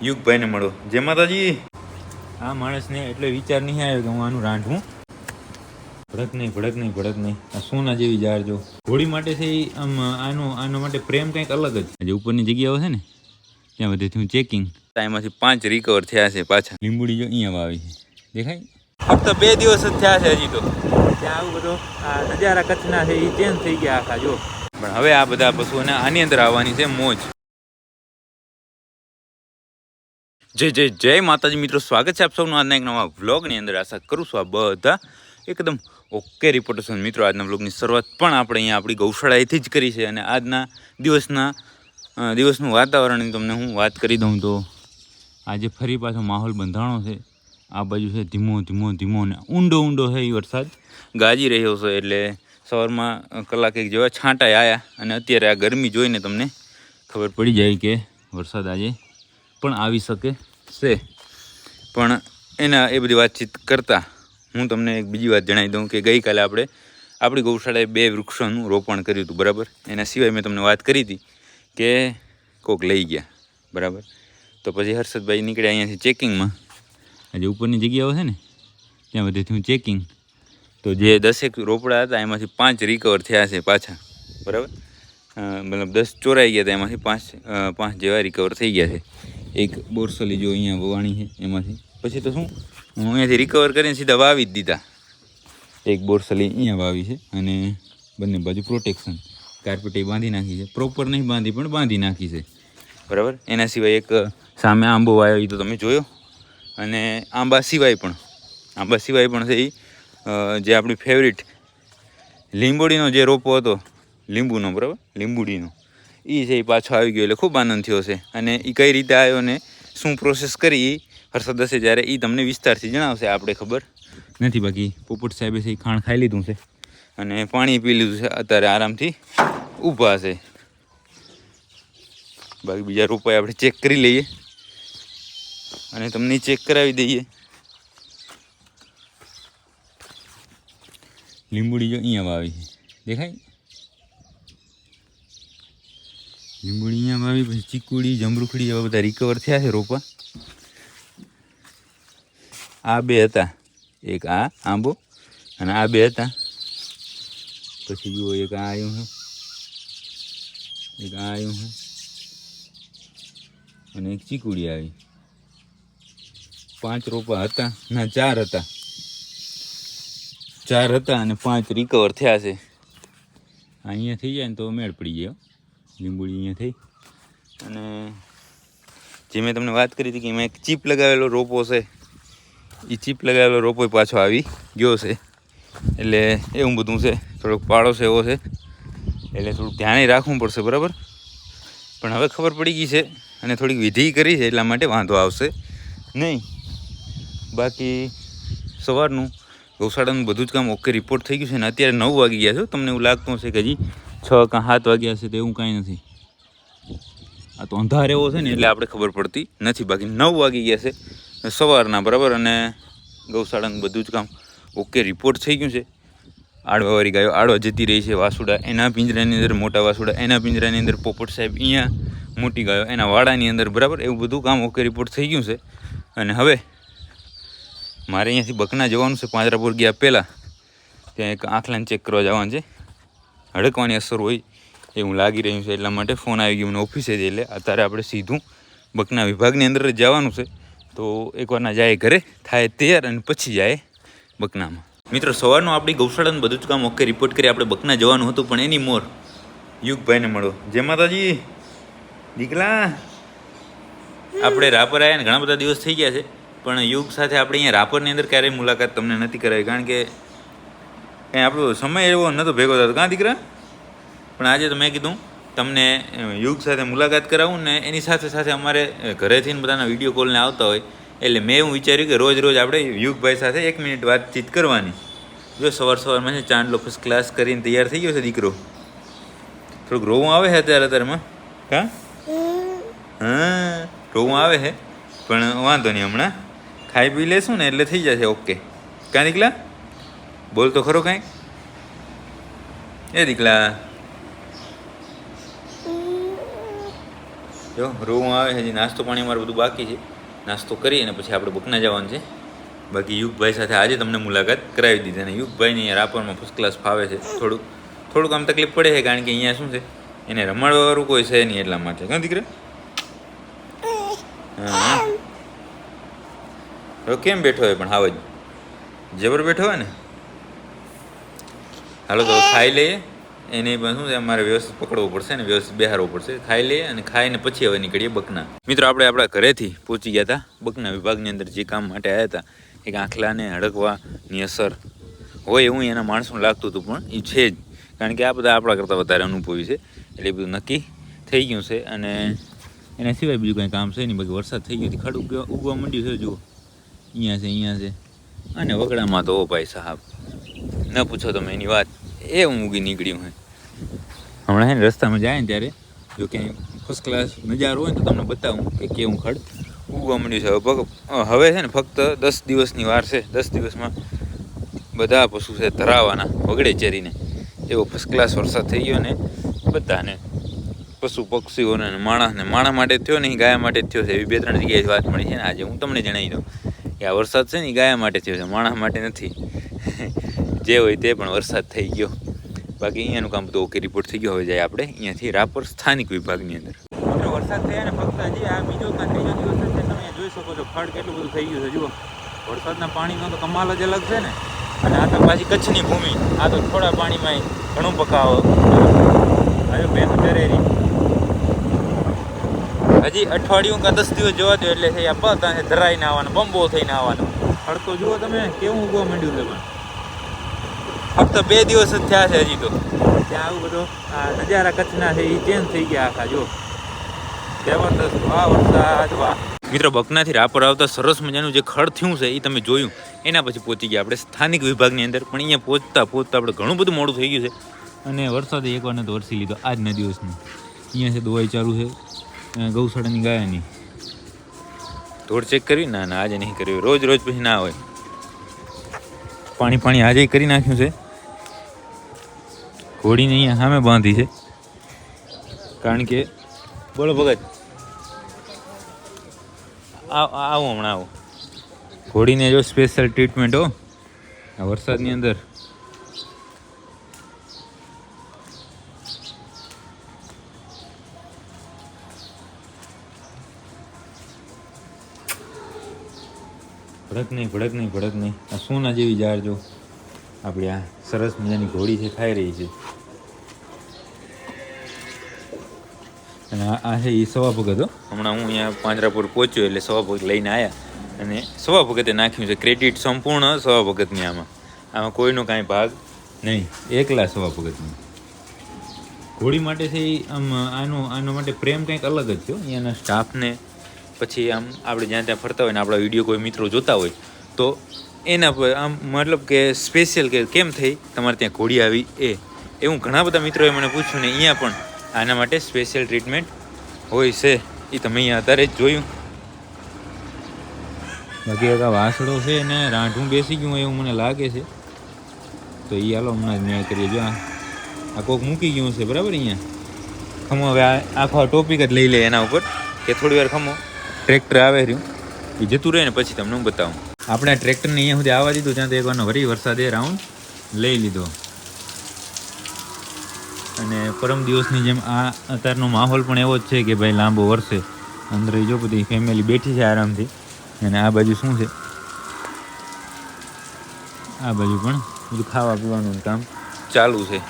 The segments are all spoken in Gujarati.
યુગભાઈને મળો. જય માતાજી. આ માણસને એટલે વિચાર નહીં આવ્યો કે હું આનું રાંધું. ભડક નહીં. આ સોના જેવી જાર જો હોળી માટે છે. આમ આનો માટે પ્રેમ કંઈક અલગ જ. જે ઉપરની જગ્યાઓ છે ને ત્યાં બધેથી હું ચેકિંગ. એમાંથી 5 રિકવર થયા છે પાછા. લીંબુડી જો અહીંયા વાવી છે, દેખાય. ફક્ત 2 દિવસ જ થયા છે હજી તો. ત્યાં આવું બધો આ નજારા કચ્છના છે એ ચેન્જ થઈ ગયા આખા જો. પણ હવે આ બધા પશુઓને આની અંદર આવવાની છે મોજ. જય માતાજી મિત્રો, સ્વાગત છે આપ સૌનું આજના એક નવા વ્લોગની અંદર. આશા કરું છું આ બધા એકદમ ઓકે રિપોર્ટર છે. મિત્રો આજના વ્લોગની શરૂઆત પણ આપણે અહીંયા આપણી ગૌશાળાએથી જ કરી છે. અને આજના દિવસનું વાતાવરણની તમને હું વાત કરી દઉં તો આજે ફરી પાછો માહોલ બંધાણો છે. આ બાજુ છે ધીમો ને ઊંડો છે એ વરસાદ ગાજી રહ્યો છે. એટલે સવારમાં કલાક એક જેવા છાંટા આવ્યા અને અત્યારે આ ગરમી જોઈને તમને ખબર પડી જાય કે વરસાદ આજે પણ આવી શકે છે. પણ એના એ બધી વાતચીત કરતાં હું તમને એક બીજી વાત જણાવી દઉં કે ગઈકાલે આપણે આપણી ગૌશાળાએ 2 વૃક્ષોનું રોપણ કર્યું હતું, બરાબર. એના સિવાય મેં તમને વાત કરી હતી કે કોક લઈ ગયા, બરાબર. તો પછી હર્ષદભાઈ નીકળ્યા અહીંયાથી ચેકિંગમાં. આજે ઉપરની જગ્યાઓ છે ને ત્યાં બધેથી હું ચેકિંગ. તો જે 10 રોપડા હતા એમાંથી 5 રિકવર થયા છે પાછા, બરાબર. મતલબ 10 ચોરાઈ ગયા હતા, એમાંથી 5 જેવા રિકવર થઈ ગયા છે. એક બોરસલી જો અહીંયા વવાણી છે એમાંથી. પછી તો શું હું અહીંયાથી રિકવર કરીને સીધા વાવી જ દીધા. એક બોરસલી અહીંયા વાવી છે અને બંને બાજુ પ્રોટેક્શન કાર્પેટે બાંધી નાખી છે. પ્રોપર નહીં બાંધી પણ બાંધી નાખી છે, બરાબર. એના સિવાય એક સામે આંબો વાવ્યો એ તો તમે જોયો. અને આંબા સિવાય પણ છે એ જે આપણી ફેવરિટ લીંબોડીનો જે રોપો હતો લીંબુનો, બરાબર, લીંબુડીનો એ છે એ પાછો આવી ગયો. એટલે ખૂબ આનંદ થયો છે. અને એ કઈ રીતે આવ્યો ને શું પ્રોસેસ કરી એ હર્ષદ હશે જ્યારે એ તમને વિસ્તારથી જણાવશે. આપણે ખબર નથી. બાકી પોપટ સાહેબે છે એ ખાણ ખાઈ લીધું છે અને પાણી પી લીધું છે. અત્યારે આરામથી ઊભા છે. બાકી બીજા રોપાએ આપણે ચેક કરી લઈએ અને તમને ચેક કરાવી દઈએ. લીંબુડી જો અહીંયા વાવી છે, દેખાય. લીંબુડી અહીંયા વાવી, પછી ચીકુડી, જમરૂખડી એવા બધા રિકવર થયા છે રોપા. આ 2 હતા, એક આ આંબો અને આ 2 હતા. પછી જુઓ એક આ આવ્યું છે, એક આ આવ્યું છે અને એક ચીકુડી આવી. 5 રોપા હતા, ના 4 હતા. 4 હતા અને 5 રિકવર થયા છે. અહીંયા થઈ જાય ને તો મેળ પડી જાય. લીંબુડી અહીંયા થઈ. અને જે મેં તમને વાત કરી હતી કે એમાં એક ચીપ લગાવેલો રોપો છે, એ ચીપ લગાવેલો રોપો પાછો આવી ગયો છે. એટલે એવું બધું છે. થોડોક પાળો છે એવો છે, એટલે થોડુંક ધ્યાને રાખવું પડશે, બરાબર. પણ હવે ખબર પડી ગઈ છે અને થોડીક વિધિ કરી છે એટલા માટે વાંધો આવશે નહીં. બાકી સવારનું ગૌશાળાનું બધું જ કામ ઓકે રિપોર્ટ થઈ ગયું છે. ને અત્યારે 9 વાગી ગયા છે. તમને એવું લાગતું હશે કે હજી 6 કે 7 વાગ્યા હશે, તો એવું કાંઈ નથી. આ તો અંધાર એવો છે ને એટલે આપણે ખબર પડતી નથી. બાકી 9 વાગી ગયા છે સવારના, બરાબર. અને ગૌશાળાનું બધું જ કામ ઓકે રિપોર્ટ થઈ ગયું છે. આડવાવાળી ગાયો આડવા જતી રહી છે. વાસુડા એના પિંજરાની અંદર, મોટા વાસુડા એના પિંજરાની અંદર, પોપટ સાહેબ અહીંયા, મોટી ગાયો એના વાડાની અંદર, બરાબર. એવું બધું કામ ઓકે રિપોર્ટ થઈ ગયું છે. અને હવે મારે અહીંયાથી બકના જવાનું છે. પાંજરાપુર ગયા પહેલાં ત્યાં એક આંખલાને ચેક કરવા જવાનું છે. હડકવાની અસર હોય એવું લાગી રહ્યું છે, એટલા માટે ફોન આવી ગયો મને ઓફિસે જ. એટલે અત્યારે આપણે સીધું બકના વિભાગની અંદર જ જવાનું છે. તો એકવારના જાય ઘરે થાય તૈયાર અને પછી જાય બકનામાં. મિત્રો સવારનું આપણી ગૌશાળાનું બધું જ કામ ઓકે રિપોર્ટ કરી આપણે બકના જવાનું હતું. પણ એની મોર યુગભાઈને મળો. જય માતાજી. દીકલા આપણે રાપર આવ્યા ને ઘણા બધા દિવસ થઈ ગયા છે, પણ યુગ સાથે આપણે અહીંયા રાપરની અંદર ક્યારેય મુલાકાત તમને નથી કરાવી, કારણ કે કંઈ આપણો સમય એવો નહોતો ભેગો થતો. કાં દીકરા? પણ આજે તો મેં કીધું તમને યુગ સાથે મુલાકાત કરાવું ને એની સાથે સાથે અમારે ઘરેથી ને બધાના વિડીયો કોલને આવતા હોય, એટલે મેં એવું વિચાર્યું કે રોજ આપણે યુગભાઈ સાથે 1 મિનિટ વાતચીત કરવાની. જો સવારમાં છે ચાંદલો ફર્સ્ટ ક્લાસ કરીને તૈયાર થઈ ગયો છે દીકરો. થોડુંક રોવું આવે છે અત્યારમાં. હા રોવું આવે છે, પણ વાંધો નહીં. હમણાં ખાઈ પી લેશું ને એટલે થઈ જશે ઓકે. કાં દીકલા? બોલ તો ખરો કાંઈક. એ દીકલા જો રોવું આવે હજી નાસ્તો પાણી અમારું બધું બાકી છે. નાસ્તો કરી અને પછી આપણે બકના જવાનું છે. બાકી યુગભાઈ સાથે આજે તમને મુલાકાત કરાવી દીધી અને યુગભાઈને રાપરમાં ફર્સ્ટ ક્લાસ ફાવે છે. થોડુંક આમ તકલીફ પડે છે કારણ કે અહીંયા શું છે એને રમાડવાવાળું કોઈ છે નહીં એટલા માટે. ક્યાં દીકરા? હા હવે કેમ બેઠો હોય પણ હાવ જ જબર બેઠો હોય ને. હાલો તો ખાઈ લઈએ. એને પણ શું છે અમારે વ્યવસ્થિત પકડવું પડશે ને વ્યવસ્થિત બેહારવું પડશે. ખાઈ લઈએ અને ખાઈને પછી હવે નીકળીએ બકના. મિત્રો આપણે આપણા ઘરેથી પહોંચી ગયા હતા બકના વિભાગની અંદર જે કામ માટે આવ્યા હતા. એક આંખલાને હડકવાની અસર હોય એવું એના માણસોને લાગતું હતું પણ એ છે જ. કારણ કે આ બધા આપણા કરતાં વધારે અનુભવી છે એટલે એ બધું નક્કી થઈ ગયું છે. અને એના સિવાય બીજું કંઈ કામ છે નહીં. બાકી વરસાદ થઈ ગયો ખડ ઉગવા માંડ્યું છે. જુઓ અહીંયા છે અને વગડામાં તો ભાઈ સાહેબ ન પૂછો તમે એની વાત. એ હું ઉગી નીકળ્યું હે હમણાં. હે ને રસ્તામાં જાય ને ત્યારે જો ક્યાંય ફર્સ્ટ ક્લાસ નજારો હોય ને તો તમને બતાવું કે કેવું ખડ ઉગવા માંડ્યું છે. હવે છે ને ફક્ત 10 દિવસની વાર છે. 10 દિવસમાં બધા પશુ છે ધરાવાના વગડે ચરીને એવો ફર્સ્ટ ક્લાસ વરસાદ થઈ ગયો ને બધાને પશુ પક્ષીઓને માણસ માટે થયો ને ગાયા માટે જ થયો છે. એવી 2-3 જગ્યાએ વાત મળી છે ને આજે હું તમને જણાવી દઉં કે આ વરસાદ છે ને ગાયા માટે થયો છે માણસ માટે નથી. જે હોય તે પણ વરસાદ થઈ ગયો. બાકી અહીંયાનું કામ બધું ઓકે રિપોર્ટ થઈ ગયો. હવે જાય આપણે અહીંયાથી રાપર સ્થાનિક વિભાગની અંદર. મિત્રો વરસાદ થયા ને ફક્ત હજી આ બીજો કાં ત્રીજો દિવસ છે. તમે જોઈ શકો છો ખડ કેટલું બધું થઈ ગયું છે. જુઓ વરસાદના પાણીનો તો કમાલ જ અલગ છે ને. અને આ તો પાછી કચ્છની ભૂમિ. આ તો થોડા પાણીમાં ઘણું પકાવો. હવે બેન ચરેરી હજી અઠવાડિયું કાં 10 દિવસ જોવા દો એટલે થઈ આ બધા ધરાઈને આવવાનું બંબો થઈને આવવાનું. ખડતો જુઓ તમે કેવું ઉગવા માંડ્યું છે. પણ ફક્ત 2 દિવસ જ થયા છે હજી તો. ત્યાં આવું બધું આ નજારા કચ્છના છે એ ચેન્જ થઈ ગયા આખા. જો જબરદસ્ત વાહ વરસાદ વાહ. મિત્રો બકનાથી રાપર આવતા સરસ મજાનું જે ખડ થયું છે એ તમે જોયું. એના પછી પહોંચી ગયા આપણે સ્થાનિક વિભાગની અંદર. પણ અહીંયા પહોંચતા આપણે ઘણું બધું મોડું થઈ ગયું છે. અને વરસાદે એકવાર ને તો વરસી લીધો આજના દિવસની. અહીંયા છે દવાઈ ચાલુ છે ગૌશાળાની ગાયની. ધોળ ચેક કરવી? ના આજે નહીં કરવી. રોજ પછી ના હોય. પાણી આજે કરી નાખ્યું છે. ઘોડીને અહીંયા સામે બાંધી છે કારણ કે બોલો ભગત આવું હમણાં આવું. ઘોડીને જો સ્પેશિયલ ટ્રીટમેન્ટ હો આ વરસાદની અંદર. ભડક નહીં. આ સોના જેવી ઝાડ જો આપણી આ સરસ મજાની ઘોડી છે ખાઈ રહી છે. અને આ છે એ સવા ભગત. હમણાં હું અહીંયા પાંજરાપુર પહોંચ્યો એટલે સવા ભગત લઈને આવ્યા અને સવા ભગતે નાખ્યું છે. ક્રેડિટ સંપૂર્ણ સવા ભગતની. આમાં કોઈનો કાંઈ ભાગ નહીં. એકલા સવા ભગતની ઘોડી માટે છે એ આનો માટે પ્રેમ કંઈક અલગ જ છે. અહીંયાના સ્ટાફને પછી આમ આપણે જ્યાં ત્યાં ફરતા હોય ને આપણા વિડીયો કોઈ મિત્રો જોતા હોય તો એના પર આમ મતલબ કે સ્પેશિયલ કે કેમ થઈ તમારે ત્યાં ઘોડી આવી એવું ઘણા બધા મિત્રોએ મને પૂછ્યું ને અહીંયા પણ આના માટે સ્પેશિયલ ટ્રીટમેન્ટ હોય છે. એ તમે અહીંયા અત્યારે જ જોયું. બાકી એક આ વાસળો છે ને રાંઢું બેસી ગયું એવું મને લાગે છે. તો એ હાલો હમણાં જ મેં કરીએ. જો આ કોક મૂકી ગયું છે બરાબર. અહીંયા ખમો હવે આખો ટોપિક જ લઈ લે એના ઉપર કે થોડી વાર ખમો. ટ્રેક્ટર આવે રહ્યું એ જતું રહે ને પછી તમને હું બતાવું. આપણે આ ટ્રેક્ટરને અહીંયા સુધી આવવા દીધું ત્યાં તો એકવારનો વરી વરસાદે રાઉન્ડ લઈ લીધો. અને પરમ દિવસની જેમ આ અત્યારનો માહોલ પણ એવો જ છે કે ભાઈ લાંબો વરસે. અંદર જો બધી ફેમિલી બેઠી છે આરામથી. અને આ બાજુ શું છે આ બાજુ પણ બધું ખાવા પીવાનું કામ ચાલુ છે.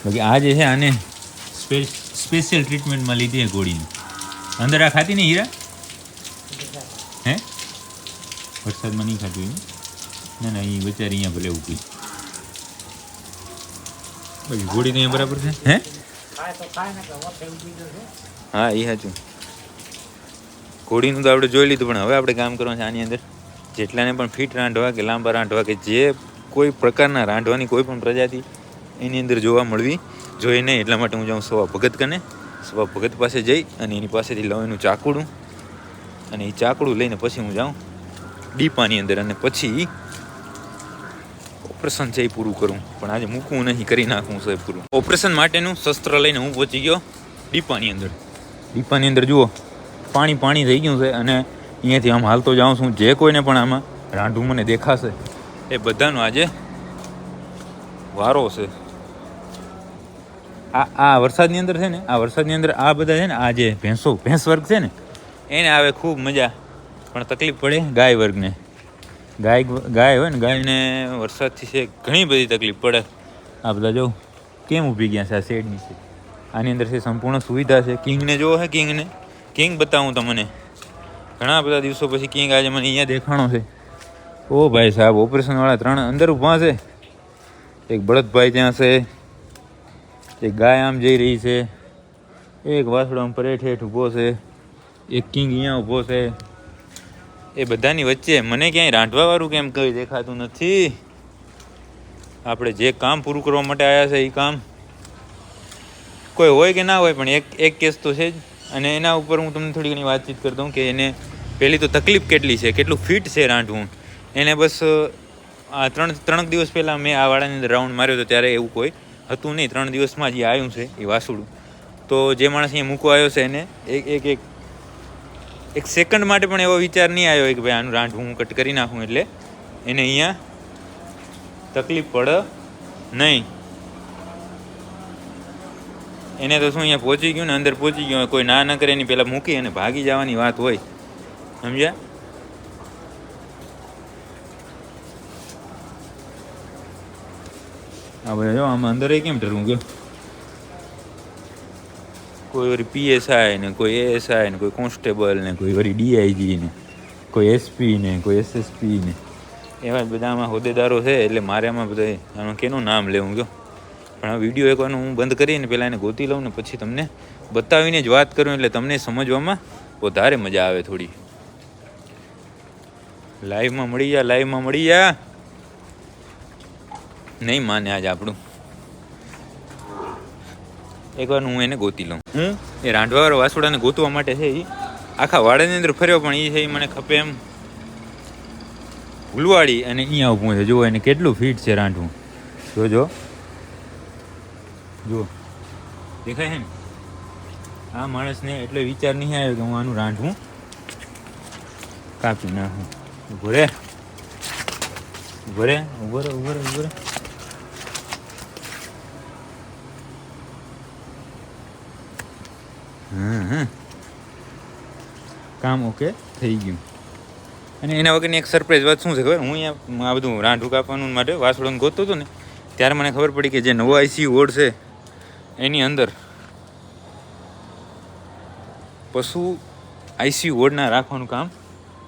બાકી આ જે છે આને સ્પેશિયલ ટ્રીટમેન્ટમાં લીધી ઘોડીને. અંદર આ ખાતી નહીં હીરા? હે વરસાદમાં નહીં ખાતું એમ? ના એ બચારી અહીંયા ભલે ઉકી. બાકી ઘોડી તો અહીંયા બરાબર છે. હે હા એ સાચું. ઘોડીનું તો આપણે જોઈ લીધું. પણ હવે આપણે કામ કરવાનું છે આની અંદર. જેટલાને પણ ફિટ રાંધવા કે લાંબા રાંધવા કે જે કોઈ પ્રકારના રાંધવાની કોઈ પણ પ્રજાતિ એની અંદર જોવા મળવી જોઈએ નહીં. એટલા માટે હું જાઉં સવા ભગત કને. સવા ભગત પાસે જઈ અને એની પાસેથી લઉં એનું ચાકુડું. અને એ ચાકડું લઈને પછી હું જાઉં ડીપાની અંદર અને પછી ઓપરેશન છે એ પૂરું કરું. પણ આજે મૂકવું નહીં, કરી નાખવું છે પૂરું. ઓપરેશન માટેનું શસ્ત્ર લઈને હું પહોંચી ગયો ડીપાની અંદર. દીપાની અંદર જુઓ પાણી પાણી થઈ ગયું છે અને અહીંયાથી આમ હાલતો જાઉં છું. જે કોઈને પણ આમાં રાંઢું મને દેખાશે એ બધાનો આજે વારો છે. આ વરસાદની અંદર છે ને, આ વરસાદની અંદર આ બધા છે ને, આ જે ભેંસ વર્ગ છે ને એને આવે ખૂબ મજા, પણ તકલીફ પડે ગાય વર્ગને. ગાય હોય ને, ગાયને વરસાદથી છે ઘણી બધી તકલીફ પડે. આ બધા જો કેમ ઊભી ગયા છે આ શેડ નીચે. આની અંદર છે સંપૂર્ણ સુવિધા છે. કિંગને જોવો છે, કિંગ બતાવું તમને. ઘણા બધા દિવસો પછી કિંગ આજે મને અહીંયા દેખાણો છે. ઓ ભાઈ સાહેબ, ઓપરેશનવાળા 3 અંદર ઊભા છે. એક બળદભાઈ ત્યાં છે, એક ગાય આમ જઈ રહી છે, એક વાસડો આમ પરેઠ હેઠ ઊભો છે, એક કિંગ અહીંયા ઊભો છે. એ બધાની વચ્ચે મને ક્યાંય રાંધવાવાળું કેમ કંઈ દેખાતું નથી. આપણે જે કામ પૂરું કરવા માટે આવ્યા છે એ કામ કોઈ હોય કે ના હોય, પણ એક કેસ તો છે જ. અને એના ઉપર હું તમને થોડી ઘણી વાતચીત કરી દઉં કે એને પહેલી તો તકલીફ કેટલી છે, કેટલું ફિટ છે રાંધવું. એને બસ આ 3 દિવસ પહેલાં મેં આ વાડાની અંદર રાઉન્ડ માર્યો હતો, ત્યારે એવું કોઈ હતું નહીં. 3 દિવસમાં જે આવ્યું છે એ વાસુડું. તો જે માણસ અહીંયા મૂકવા આવ્યો છે એને એક સેકન્ડ માટે પણ એવો વિચાર નહીં આવ્યો કે ભાઈ આનું રાંઢું હું કટ કરી નાખું એટલે એને અહીંયા તકલીફ પડે નહીં. એને તો શું અહીંયા પહોંચી ગયું ને, અંદર પહોંચી ગયું, કોઈ ના ન કરે એની પહેલાં મૂકી અને ભાગી જવાની વાત હોય, સમજ્યા? હા ભાઈ જો આમાં અંદર કેમ ડરવું ગયો. કોઈ વળી PSI ને, કોઈ ASI ને, કોઈ કોન્સ્ટેબલ ને, કોઈ વળી DIG ને, કોઈ SP ને, કોઈ SSP ને, એવા જ બધા આમાં હોદ્દેદારો છે. એટલે મારે આમાં બધા આનું કેનું નામ લેવું ગયો. પણ આ વિડીયો એકવાર હું બંધ કરીને પહેલાં એને ગોતી લઉં ને પછી તમને બતાવીને જ વાત કરું, એટલે તમને સમજવામાં વધારે મજા આવે થોડી. લાઈવમાં મળી જા. નહીં માને આજ આપણું. એકવાર હું એને ગોતી લઉં. હું એ રાંધવાવાળા વાસોડાને ગોતવા માટે છે એ આખા વાડાની અંદર ફર્યો, પણ એ છે એ મને ખપે એમ ભૂલવાડી અને અહીંયા ઊભું છે. જુઓ એને કેટલું ફિટ છે રાંધવું. જુઓ દેખાય છે ને. આ માણસને એટલે વિચાર નહીં આવ્યો કે હું આનું રાંધવું કાપી નાખું. ઉભો રે. કામ ઓકે થઈ ગયું. અને એના વગરની એક સરપ્રાઈઝ વાત શું છે ખબર? હું અહીંયા આ બધું રાંઢું કાપવાનું માટે વાસળોને ગોતતો હતો ને, ત્યારે મને ખબર પડી કે જે નવો ICU વોર્ડ છે એની અંદર પશુ ICU વોર્ડના રાખવાનું કામ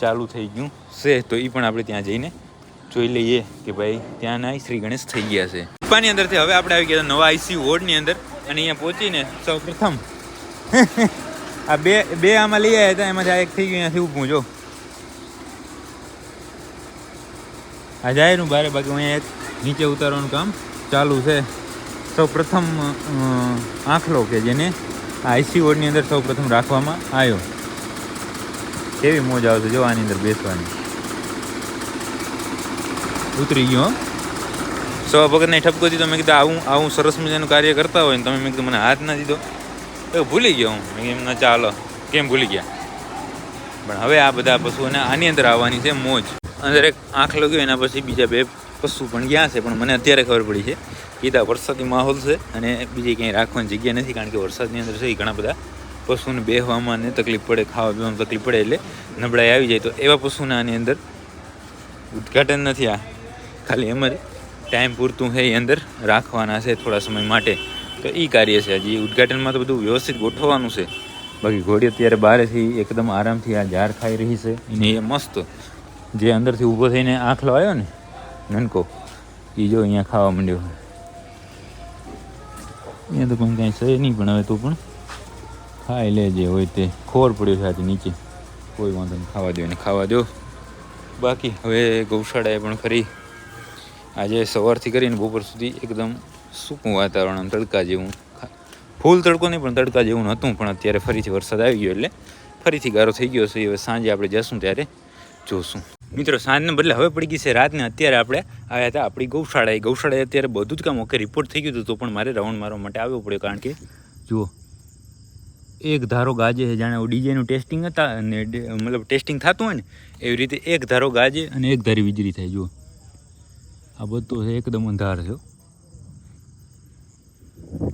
ચાલુ થઈ ગયું છે. તો એ પણ આપણે ત્યાં જઈને જોઈ લઈએ કે ભાઈ ત્યાંના શ્રી ગણેશ થઈ ગયા છે. પપ્પાની અંદરથી હવે આપણે આવી ગયા નવા ICU વોર્ડની અંદર. અને અહીંયા પહોંચીને સૌ પ્રથમ આ બે આમાં લઈ આવ્યા હતા, એમાંથી આ એક થઈ ગયું. અહીંયાથી ઊભું જો આ જાયનું બારે. બાકી અહીંયા એક નીચે ઉતારવાનું કામ ચાલુ છે. સૌ પ્રથમ આંખલો કે જેને આ ICU વોર્ડની અંદર સૌ પ્રથમ રાખવામાં આવ્યો. કેવી મોજ આવશે જો આની અંદર બેસવાની. ઉતરી ગયો. સવા ભગતને ઠપકો દીધો. મેં કીધું આવું સરસ મજાનું કાર્ય કરતા હોય ને તમે, મેં કીધું મને હાથ ના દીધો. તો ભૂલી ગયો હું. મેં એમ ના ચાલો કેમ ભૂલી ગયા. પણ હવે આ બધા પશુઓને આની અંદર આવવાની છે મોજ. અંદર એક આંખ લગ્યો, એના પછી બીજા 2 પશુ પણ ગયા છે. પણ મને અત્યારે ખબર પડી છે કીધા વરસાદી માહોલ છે અને બીજી ક્યાંય રાખવાની જગ્યા નથી. કારણ કે વરસાદની અંદર છે એ ઘણા બધા પશુને બેસવામાં ને તકલીફ પડે, ખાવા પીવામાં તકલીફ પડે, એટલે નબળાઈ આવી જાય. તો એવા પશુને આની અંદર ઉદ્ઘાટન નથી, આ ખાલી અમારે ટાઈમ પૂરતું છે એ અંદર રાખવાના છે થોડા સમય માટે. તો એ કાર્ય છે. હજી ઉદ્ઘાટનમાં તો બધું વ્યવસ્થિત ગોઠવવાનું છે. બાકી ઘોડી અત્યારે બહારથી એકદમ આરામથી આ ઝાર ખાઈ રહી છે. એને એ મસ્ત જે અંદરથી ઊભો થઈને આંખલો આવ્યો ને નનકો, એ જો અહીંયા ખાવા માંડ્યો. અહીંયા તો પણ કાંઈ છે નહીં, પણ હવે તો પણ ખાઈ લે. જે હોય તે ખોર પડ્યો છે આજે નીચે. કોઈ વાંધો નહીં, ખાવા દો એને ખાવા દો. બાકી હવે ગૌશાળાએ પણ ફરી આજે સવારથી કરીને બપોર સુધી એકદમ સૂકું વાતાવરણ, આમ તડકા જેવું. ફૂલ તડકો નહીં પણ તડકા જેવું નહોતું. પણ અત્યારે ફરીથી વરસાદ આવી ગયો એટલે ફરીથી ગારો થઈ ગયો છે. હવે સાંજે આપણે જશું ત્યારે જોશું. મિત્રો સાંજને બદલે હવે પડી ગઈ છે રાતને. અત્યારે આપણે આવ્યા હતા આપણી ગૌશાળાએ અત્યારે બધું જ કામ ઓકે રિપોર્ટ થઈ ગયું હતું. તો પણ મારે રાઉન્ડ મારવા માટે આવવું પડ્યો. કારણ કે જુઓ એક ધારો ગાજે છે, જાણે ડીજેનું ટેસ્ટિંગ હતા અને મતલબ ટેસ્ટિંગ થતું હોય ને એવી રીતે એક ધારો ગાજે અને એક ધારી વીજળી થાય. જુઓ આ બધું છે એકદમ અંધાર છે,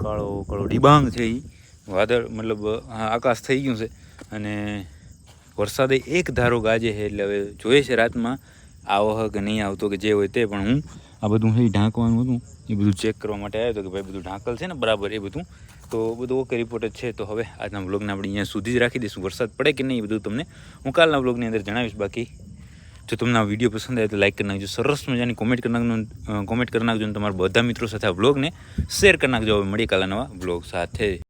કાળો કાળો ડિબાંગ છે. એ વાદળ મતલબ આકાશ થઈ ગયું છે અને વરસાદે એક ધારો ગાજે છે. એટલે હવે જોઈએ છે રાતમાં આવો કે નહીં આવતો કે જે હોય તે, પણ હું આ બધું છે ઢાંકવાનું હતું એ બધું ચેક કરવા માટે આવ્યો હતો કે ભાઈ બધું ઢાંકલ છે ને બરાબર એ બધું. તો બધું ઓકે રિપોર્ટ જ છે. તો હવે આજના વ્લોગને આપણે અહીંયા સુધી જ રાખી દઈશું. વરસાદ પડે કે નહીં એ બધું તમને હું કાલના વ્લોગની અંદર જણાવીશ. બાકી જો તમને આ વિડીયો પસંદ આવે તો લાઈક કરી નાખજો, સરસ મજાની કોમેન્ટ કરી નાખજો અને તમારા બધા મિત્રો સાથે આ વ્લોગને શેર કરી નાખજો. હવે મળીએ કાલના નવા વ્લોગ સાથે.